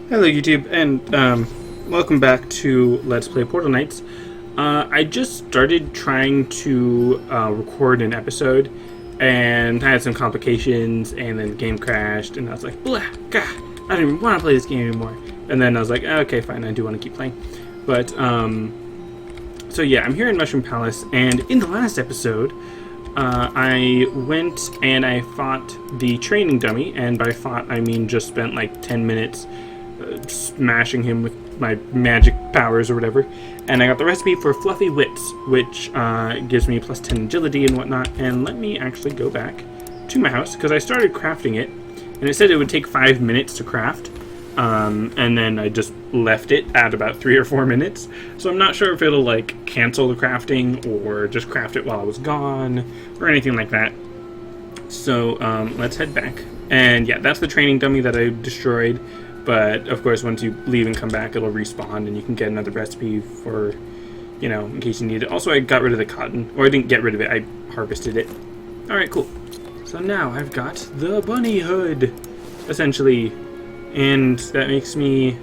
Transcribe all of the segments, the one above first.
Hello YouTube, and welcome back to Let's Play Portal Knights. I just started trying to record an episode, and I had some complications, and then the game crashed, and I was like, blah, God, I don't even want to play this game anymore. And then I was like, okay, fine, I do want to keep playing. But, so yeah, I'm here in Mushroom Palace, and in the last episode, I went and I fought the training dummy, and by fought, I mean just spent like 10 minutes smashing him with my magic powers or whatever, and I got the recipe for Fluffy Wits, which gives me plus 10 agility and whatnot. And let me actually go back to my house, because I started crafting it, and it said it would take 5 minutes to craft, and then I just left it at about 3 or 4 minutes, so I'm not sure if it'll like cancel the crafting or just craft it while I was gone or anything like that. So let's head back, and yeah, that's the training dummy that I destroyed. But, of course, once you leave and come back, it'll respawn, and you can get another recipe for, you know, in case you need it. Also, I got rid of the cotton. Or I didn't get rid of it, I harvested it. Alright, cool. So now I've got the bunny hood, essentially. And that makes me a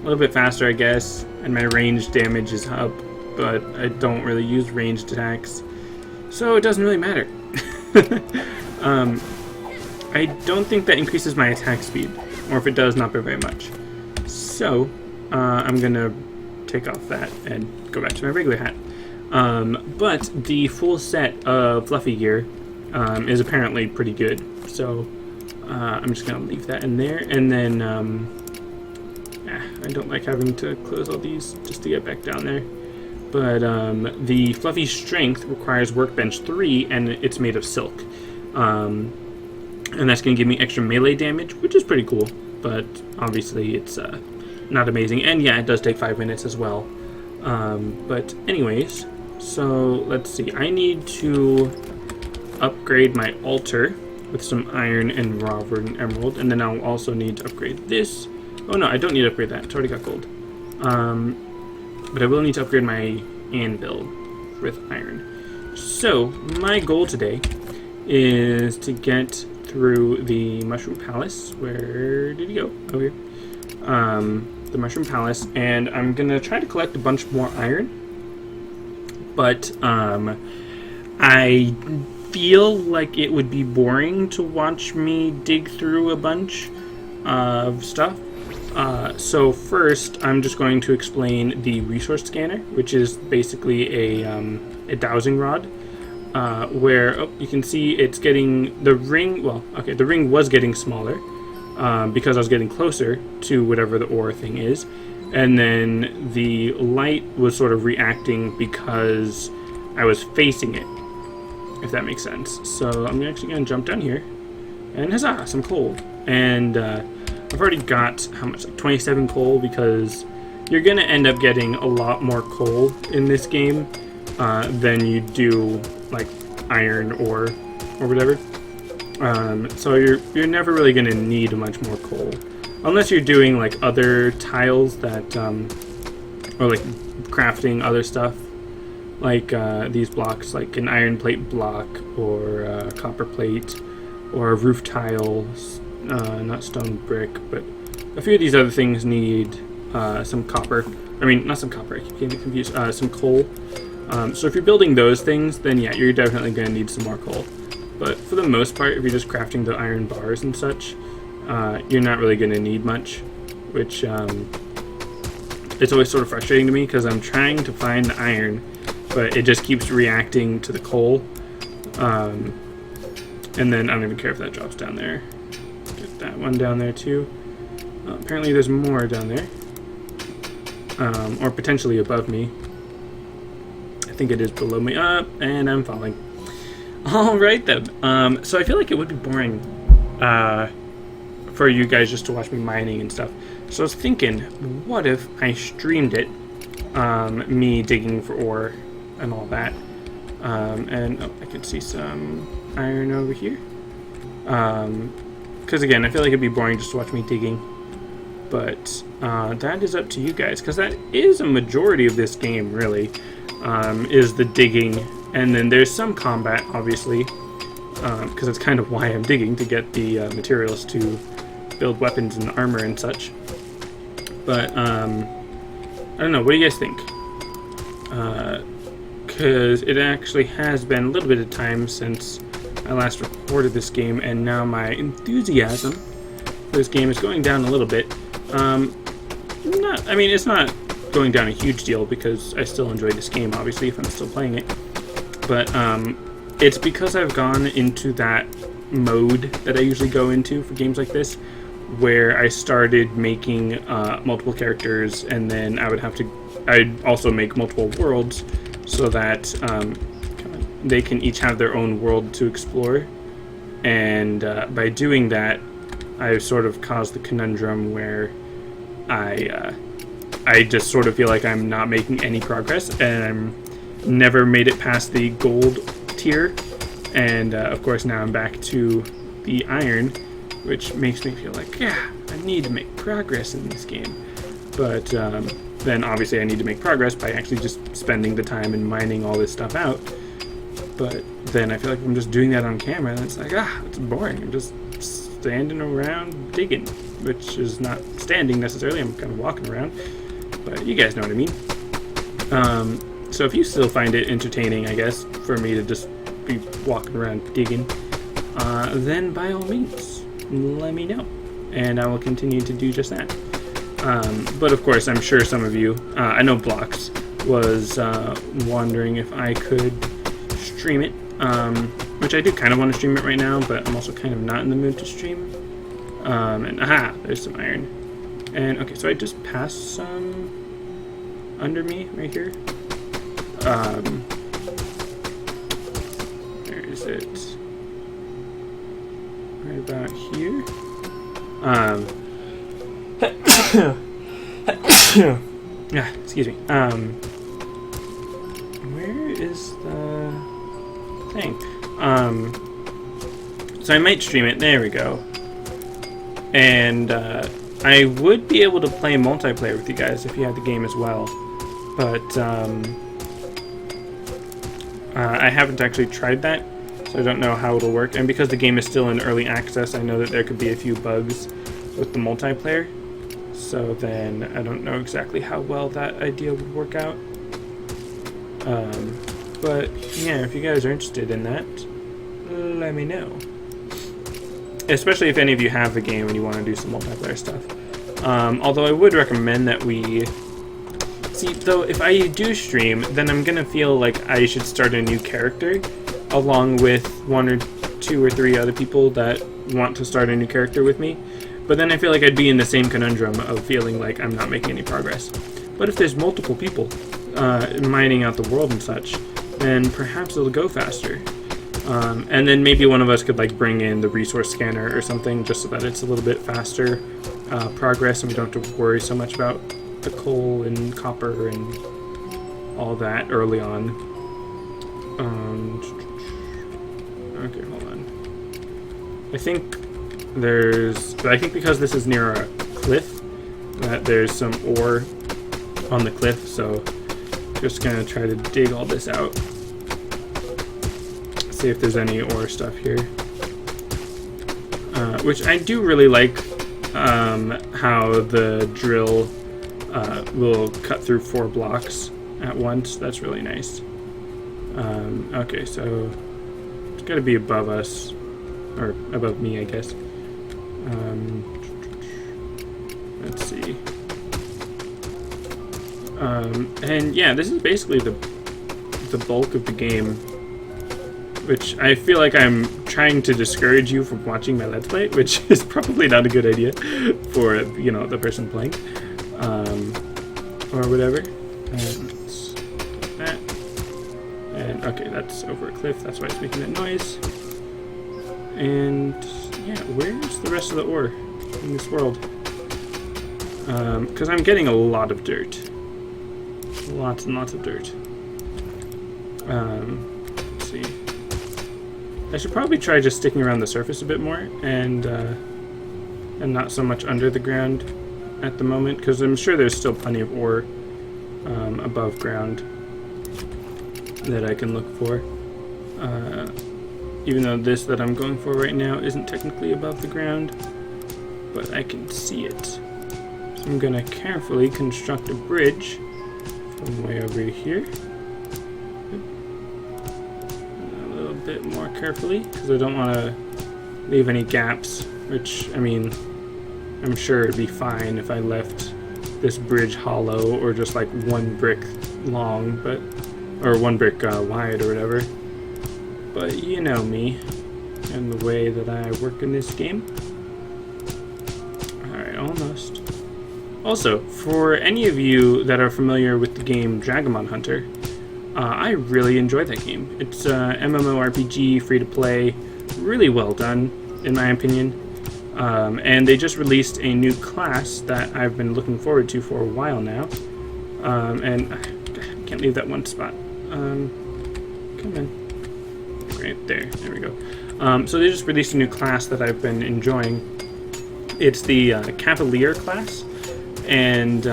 little bit faster, I guess. And my range damage is up, but I don't really use ranged attacks, so it doesn't really matter. I don't think that increases my attack speed. Or if it does, not by very much. So, I'm gonna take off that and go back to my regular hat. But the full set of Fluffy gear is apparently pretty good. So, I'm just gonna leave that in there. And then, I don't like having to close all these just to get back down there. But the Fluffy Strength requires Workbench 3, and it's made of silk. And that's going to give me extra melee damage, which is pretty cool, but obviously it's not amazing. And yeah, it does take 5 minutes as well. But anyways, so let's see. I need to upgrade my altar with some iron and raw verdant emerald, and then I'll also need to upgrade this. Oh no, I don't need to upgrade that. It's already got gold. But I will need to upgrade my anvil with iron. So my goal today is to get through the Mushroom Palace. Where did he go? Over here. The Mushroom Palace, and I'm gonna try to collect a bunch more iron. But I feel like it would be boring to watch me dig through a bunch of stuff. So first, I'm just going to explain the resource scanner, which is basically a dowsing rod. Where you can see it's getting the ring. Well, okay, the ring was getting smaller because I was getting closer to whatever the ore thing is, and then the light was sort of reacting because I was facing it, if that makes sense. So I'm actually going to jump down here, and huzzah, some coal. And I've already got how much, like 27 coal, because you're going to end up getting a lot more coal in this game than you do like iron or whatever. So you're never really going to need much more coal, unless you're doing like other tiles that or like crafting other stuff, like these blocks, like an iron plate block or a copper plate or a roof tile, not stone brick, but a few of these other things need some copper. I mean, not some copper, I keep getting confused, some coal. So if you're building those things, then yeah, you're definitely going to need some more coal. But for the most part, if you're just crafting the iron bars and such, you're not really going to need much, which it's always sort of frustrating to me, because I'm trying to find the iron, but it just keeps reacting to the coal. And then I don't even care if that drops down there. Get that one down there too. Apparently there's more down there. Or potentially above me. I think it is below me. And I'm falling. Alright then. So I feel like it would be boring for you guys just to watch me mining and stuff. So I was thinking, what if I streamed it, me digging for ore and all that. And I can see some iron over here. Because again, I feel like it'd be boring just to watch me digging. But that is up to you guys, because that is a majority of this game, really. Is the digging, and then there's some combat, obviously, because that's kind of why I'm digging, to get the materials to build weapons and armor and such. But I don't know. What do you guys think? Because it actually has been a little bit of time since I last recorded this game, and now my enthusiasm for this game is going down a little bit. It's not going down a huge deal because I still enjoy this game, obviously, if I'm still playing it. But it's because I've gone into that mode that I usually go into for games like this, where I started making multiple characters, and then I'd also make multiple worlds so that they can each have their own world to explore. And by doing that, I've sort of caused the conundrum where I just sort of feel like I'm not making any progress, and I'm never made it past the gold tier. And of course now I'm back to the iron, which makes me feel like, yeah, I need to make progress in this game. But then obviously I need to make progress by actually just spending the time and mining all this stuff out. But then I feel like I'm just doing that on camera, and it's like, it's boring. I'm just standing around digging, which is not standing necessarily. I'm kind of walking around, but you guys know what I mean. So if you still find it entertaining, I guess, for me to just be walking around digging, then by all means, let me know, and I will continue to do just that. But of course, I'm sure some of you, I know Blocks was wondering if I could stream it, which I do kind of want to stream it right now, but I'm also kind of not in the mood to stream. And there's some iron. And okay, so I just passed some under me right here. Where is it? Right about here. Yeah, excuse me. Where is the thing? So I might stream it. There we go. And I would be able to play multiplayer with you guys if you had the game as well, but I haven't actually tried that, so I don't know how it'll work. And because the game is still in early access, I know that there could be a few bugs with the multiplayer, so then I don't know exactly how well that idea would work out. But yeah, if you guys are interested in that, let me know. Especially if any of you have the game and you want to do some multiplayer stuff. Although I would recommend that we... See, though, if I do stream, then I'm going to feel like I should start a new character, along with 1 or 2 or 3 other people that want to start a new character with me. But then I feel like I'd be in the same conundrum of feeling like I'm not making any progress. But if there's multiple people mining out the world and such, then perhaps it'll go faster. And then maybe one of us could like bring in the resource scanner or something, just so that it's a little bit faster progress, and we don't have to worry so much about the coal and copper and all that early on. Okay, hold on. I think because this is near a cliff, that there's some ore on the cliff, so just gonna try to dig all this out. See if there's any ore stuff here. Which I do really like how the drill will cut through 4 blocks at once. That's really nice. Okay, so it's got to be above us, or above me, I guess. Let's see. And yeah, this is basically the bulk of the game, which I feel like I'm trying to discourage you from watching my Let's Play, which is probably not a good idea for, you know, the person playing, or whatever. And that. And okay, that's over a cliff, that's why it's making that noise. And yeah, where's the rest of the ore in this world? Because I'm getting a lot of dirt. Lots and lots of dirt. Let's see. I should probably try just sticking around the surface a bit more, and not so much under the ground at the moment, because I'm sure there's still plenty of ore above ground that I can look for. Even though this that I'm going for right now isn't technically above the ground, but I can see it. So I'm gonna carefully construct a bridge from way over here. A little bit more carefully, because I don't want to leave any gaps, which, I mean, I'm sure it'd be fine if I left this bridge hollow or just like one brick long, but, or one brick wide or whatever. But you know me and the way that I work in this game. Alright, almost. Also, for any of you that are familiar with the game Dragonmon Hunter, I really enjoy that game. It's MMORPG, free to play, really well done, in my opinion. And they just released a new class that I've been looking forward to for a while now. And I can't leave that one spot. Come in. Right there. There we go. So they just released a new class that I've been enjoying. It's the Cavalier class. And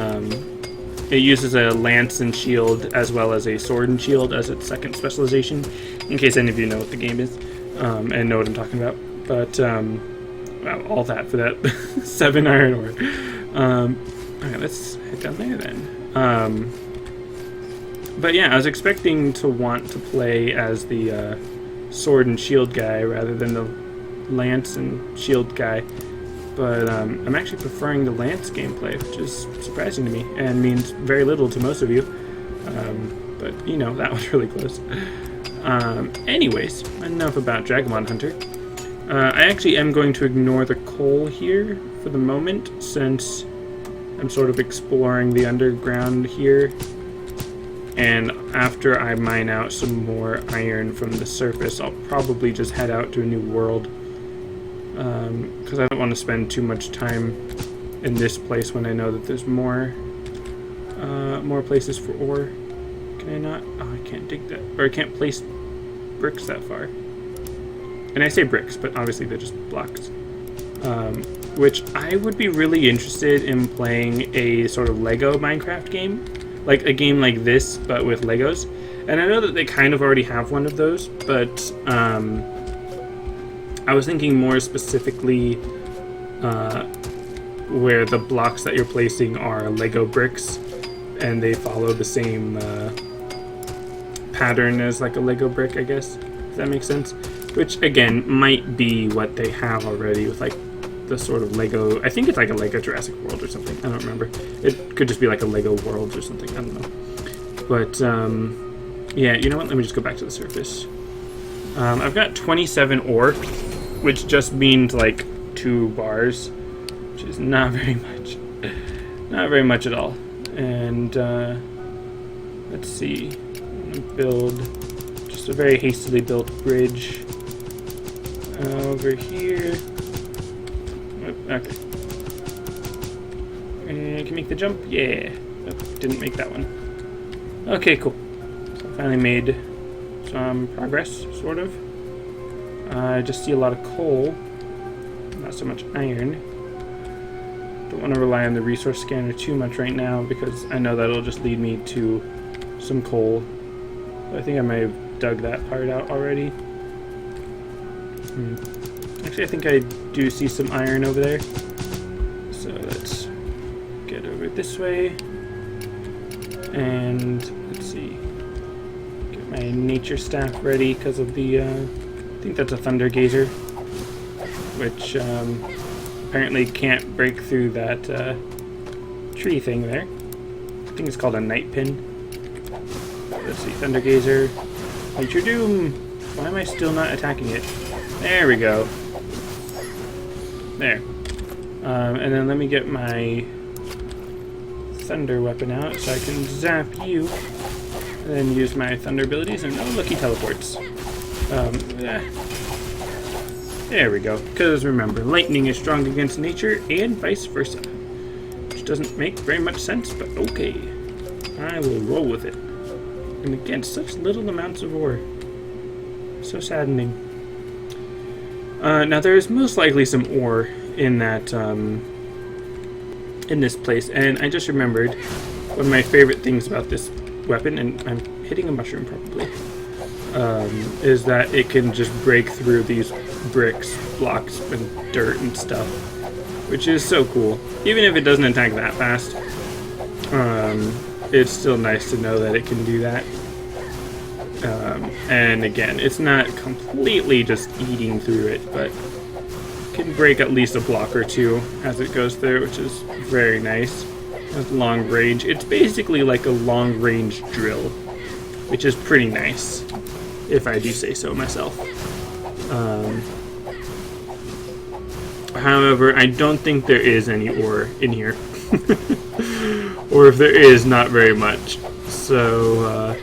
it uses a lance and shield as well as a sword and shield as its second specialization, in case any of you know what the game is and know what I'm talking about. But wow, all that for that 7 iron ore. Okay, let's head down there then. But yeah, I was expecting to want to play as the sword and shield guy rather than the lance and shield guy. But I'm actually preferring the lance gameplay, which is surprising to me and means very little to most of you. But you know, that was really close. Anyways, enough about Dragonmon Hunter. I actually am going to ignore the coal here for the moment, since I'm sort of exploring the underground here. And after I mine out some more iron from the surface, I'll probably just head out to a new world. Because I don't want to spend too much time in this place when I know that there's more places for ore. Can I not? Oh, I can't dig that. Or I can't place bricks that far. And I say bricks, but obviously they're just blocks. Which I would be really interested in playing a sort of Lego Minecraft game. Like a game like this, but with Legos. And I know that they kind of already have one of those, but I was thinking more specifically where the blocks that you're placing are Lego bricks, and they follow the same pattern as like a Lego brick, I guess. If that makes sense. Which, again, might be what they have already with like the sort of Lego... I think it's like a Lego Jurassic World or something. I don't remember. It could just be like a Lego World or something. I don't know. But, yeah, you know what? Let me just go back to the surface. I've got 27 ore, which just means like 2 bars, which is not very much. Not very much at all. And let's see. I'm gonna build just a very hastily built bridge over here. Okay. And can make the jump? Yeah. Oh, didn't make that one. Okay, cool. So I finally made some progress, sort of. I just see a lot of coal, not so much iron. Don't want to rely on the resource scanner too much right now because I know that'll just lead me to some coal. But I think I may have dug that part out already. Actually, I think I do see some iron over there. So let's get over this way. And let's see. Get my nature staff ready because of the... I think that's a thunder gazer, which apparently can't break through that tree thing there. I think it's called a night pin. Let's see, thunder gazer, meet your doom. Why am I still not attacking it? There we go. There. And then let me get my thunder weapon out so I can zap you, and then use my thunder abilities and lucky teleports. There we go. Because remember, lightning is strong against nature and vice versa. Which doesn't make very much sense, but okay. I will roll with it. And again, such little amounts of ore. So saddening. Now there is most likely some ore in that, in this place, and I just remembered one of my favorite things about this weapon, and I'm hitting a mushroom probably. Is that it can just break through these bricks, blocks, and dirt and stuff which is so cool. Even if it doesn't attack that fast, it's still nice to know that it can do that. And again, it's not completely just eating through it, but can break at least a block or two as it goes through, which is very nice. Has long range. It's basically like a long range drill, which is pretty nice, if I do say so myself. However, I don't think there is any ore in here. Or if there is, not very much. So,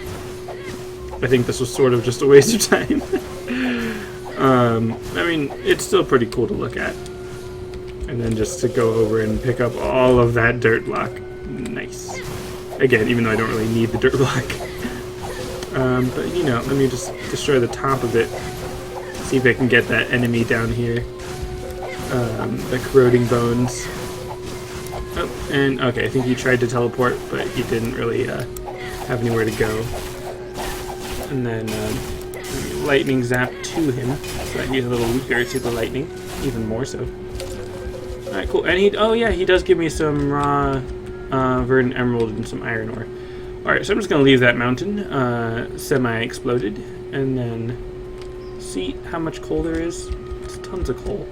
I think this was sort of just a waste of time. I mean, it's still pretty cool to look at. And then just to go over and pick up all of that dirt block. Nice. Again, even though I don't really need the dirt block. But, you know, let me just destroy the top of it. See if I can get that enemy down here. The corroding bones. Oh, and okay, I think he tried to teleport, but he didn't really have anywhere to go. And then lightning zap to him, so that he's a little weaker to the lightning, even more so. Alright, cool. And he does give me some raw verdant emerald and some iron ore. Alright, so I'm just going to leave that mountain semi-exploded, and then see how much coal there is. It's tons of coal.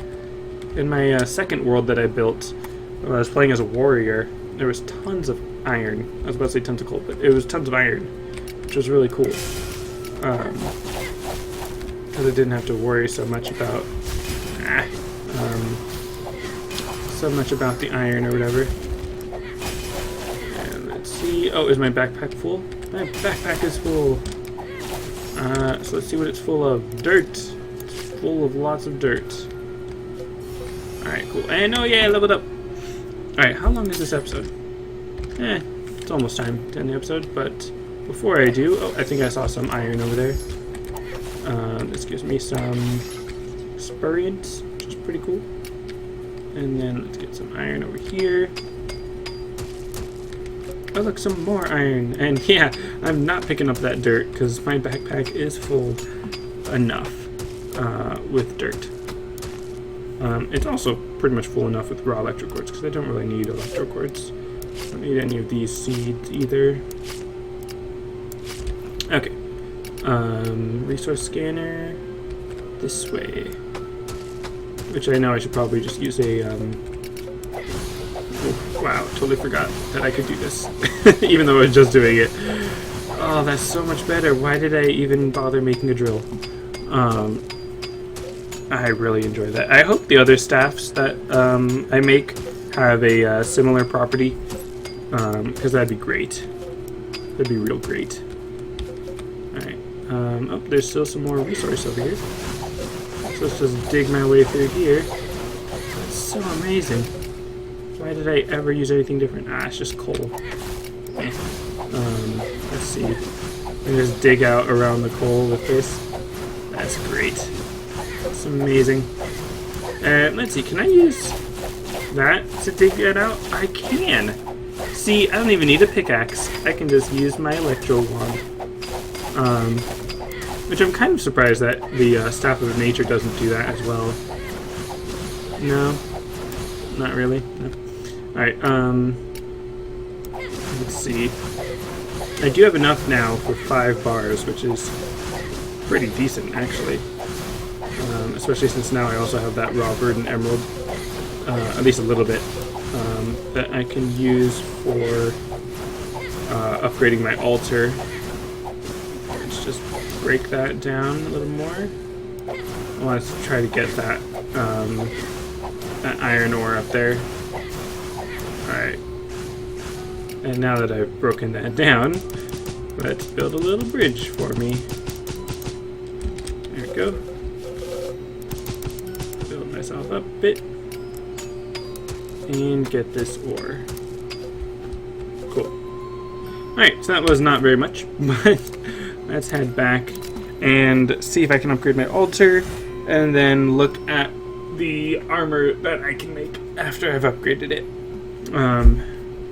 In my second world that I built, when I was playing as a warrior, there was tons of iron. I was about to say tons of coal, but it was tons of iron, which was really cool. Because I didn't have to worry so much about the iron or whatever. And let's see. Oh, is my backpack full? My backpack is full. So let's see what it's full of. Dirt. It's full of lots of dirt. Alright, cool. And oh yeah, I leveled up. Alright, how long is this episode? It's almost time to end the episode, but before I do, oh, I think I saw some iron over there. This gives me some experience, which is pretty cool. And then let's get some iron over here. Oh look, some more iron. And yeah, I'm not picking up that dirt because my backpack is full enough with dirt. It's also pretty much full enough with raw electro quartz because I don't really need electro quartz. I don't need any of these seeds either. Okay. Resource scanner this way. Which I know I should probably just use a oh, wow, totally forgot that I could do this. Even though I was just doing it. Oh, that's so much better. Why did I even bother making a drill? I really enjoy that. I hope the other staffs that I make have a similar property, because that'd be great. That'd be real great. Alright. Oh, there's still some more resource over here. So let's just dig my way through here. That's so amazing. Why did I ever use anything different? It's just coal. Let's see. I can just dig out around the coal with this. That's great. That's amazing. Let's see, can I use that to dig that out? I can! See, I don't even need a pickaxe. I can just use my electro wand. Which I'm kind of surprised that the Staff of Nature doesn't do that as well. No? Not really? No. Alright, let's see. I do have enough now for 5 bars, which is pretty decent, actually. Especially since now I also have that raw verdant emerald, at least a little bit, that I can use for upgrading my altar. Let's just break that down a little more. I want to try to get that, that iron ore up there. Alright. And now that I've broken that down, let's build a little bridge for me. There we go. Build myself up a bit. And get this ore. Cool. Alright, so that was not very much, but let's head back and see if I can upgrade my altar, and then look at the armor that I can make after I've upgraded it.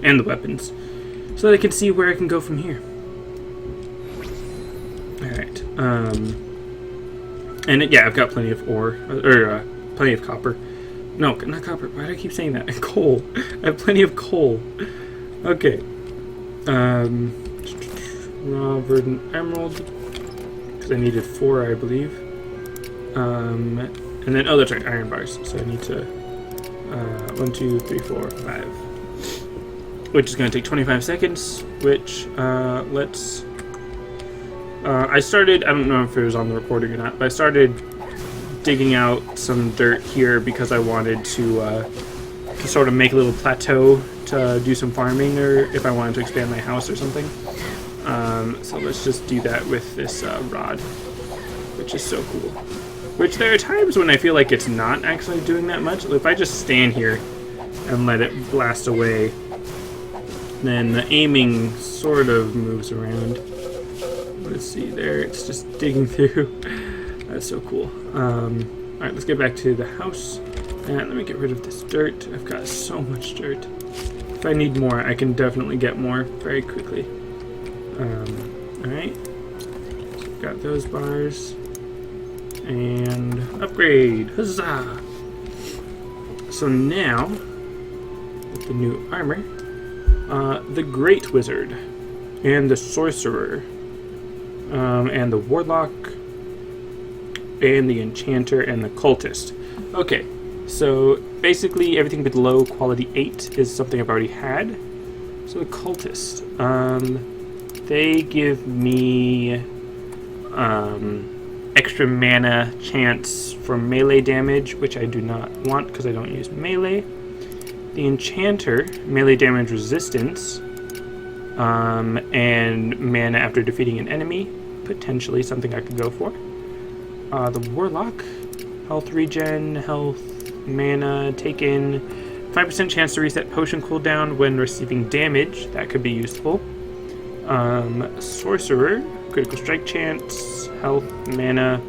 And the weapons. So that I can see where I can go from here. Alright. And yeah, I've got plenty of ore, or plenty of copper. No, not copper. Why do I keep saying that? Coal. I have plenty of coal. Okay. Raw verdant emerald. Because I needed 4, I believe. And then, oh, that's right, iron bars. So I need to, 1, 2, 3, 4, 5. Which is going to take 25 seconds, which, I started, I don't know if it was on the recording or not, but I started digging out some dirt here because I wanted to sort of make a little plateau to do some farming, or if I wanted to expand my house or something. So let's just do that with this rod, which is so cool. Which there are times when I feel like it's not actually doing that much. If I just stand here and let it blast away, then the aiming sort of moves around. Let's see there, it's just digging through. That's so cool. Alright, let's get back to the house. And let me get rid of this dirt. I've got so much dirt. If I need more, I can definitely get more very quickly. Alright. So I've got those bars. And upgrade. Huzzah! So now, with the new armor, the Great Wizard, and the Sorcerer, and the Warlock, and the Enchanter, and the Cultist. Okay, so basically everything below quality 8 is something I've already had. So the Cultist, they give me extra mana chance for melee damage, which I do not want because I don't use melee. The Enchanter, melee damage resistance, and mana after defeating an enemy, potentially something I could go for. The Warlock, health regen, health, mana taken, 5% chance to reset potion cooldown when receiving damage, that could be useful. Sorcerer, critical strike chance, health, mana,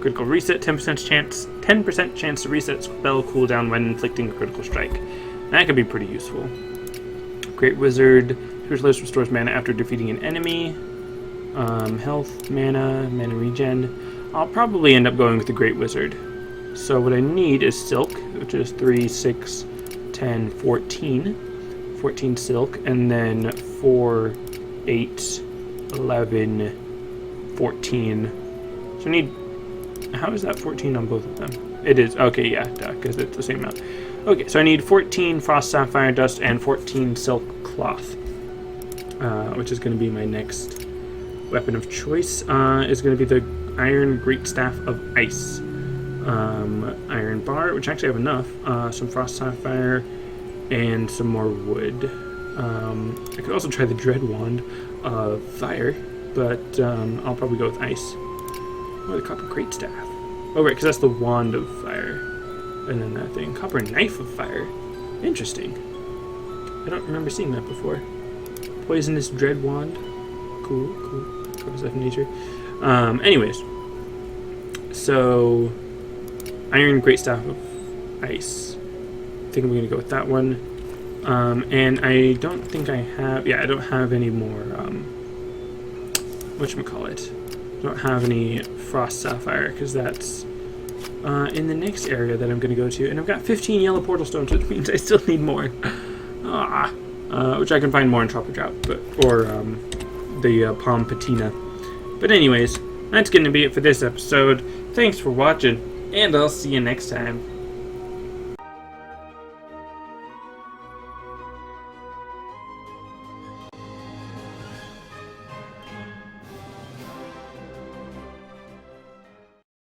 critical reset, 10% chance to reset spell cooldown when inflicting a critical strike. That could be pretty useful. Great Wizard, Spiritualist restores mana after defeating an enemy. Health, mana regen. I'll probably end up going with the Great Wizard. So what I need is Silk, which is 3, 6, 10, 14. 14 Silk, and then 4, 8, 11, 14. So I need... How is that 14 on both of them? It is. Okay, yeah, because it's the same amount. Okay, so I need 14 Frost Sapphire Dust and 14 Silk Cloth, which is going to be my next weapon of choice. Is going to be the Iron Great Staff of Ice. Iron Bar, which I actually have enough. Some Frost Sapphire and some more wood. I could also try the Dread Wand of Fire, but I'll probably go with Ice. Or the Copper Great Staff. Oh, right, because that's the Wand of Fire. And then that thing. Copper Knife of Fire. Interesting. I don't remember seeing that before. Poisonous Dread Wand. Cool. Covers life in nature. Anyways. So, Iron Great Staff of Ice. I think I'm going to go with that one. And I don't think I have... Yeah, I don't have any more... whatchamacallit? I don't have any Frost Sapphire, because that's in the next area that I'm going to go to. And I've got 15 yellow portal stones, which means I still need more. Which I can find more in Tropic Drought, or the Palm Patina. But anyways, that's going to be it for this episode. Thanks for watching, and I'll see you next time.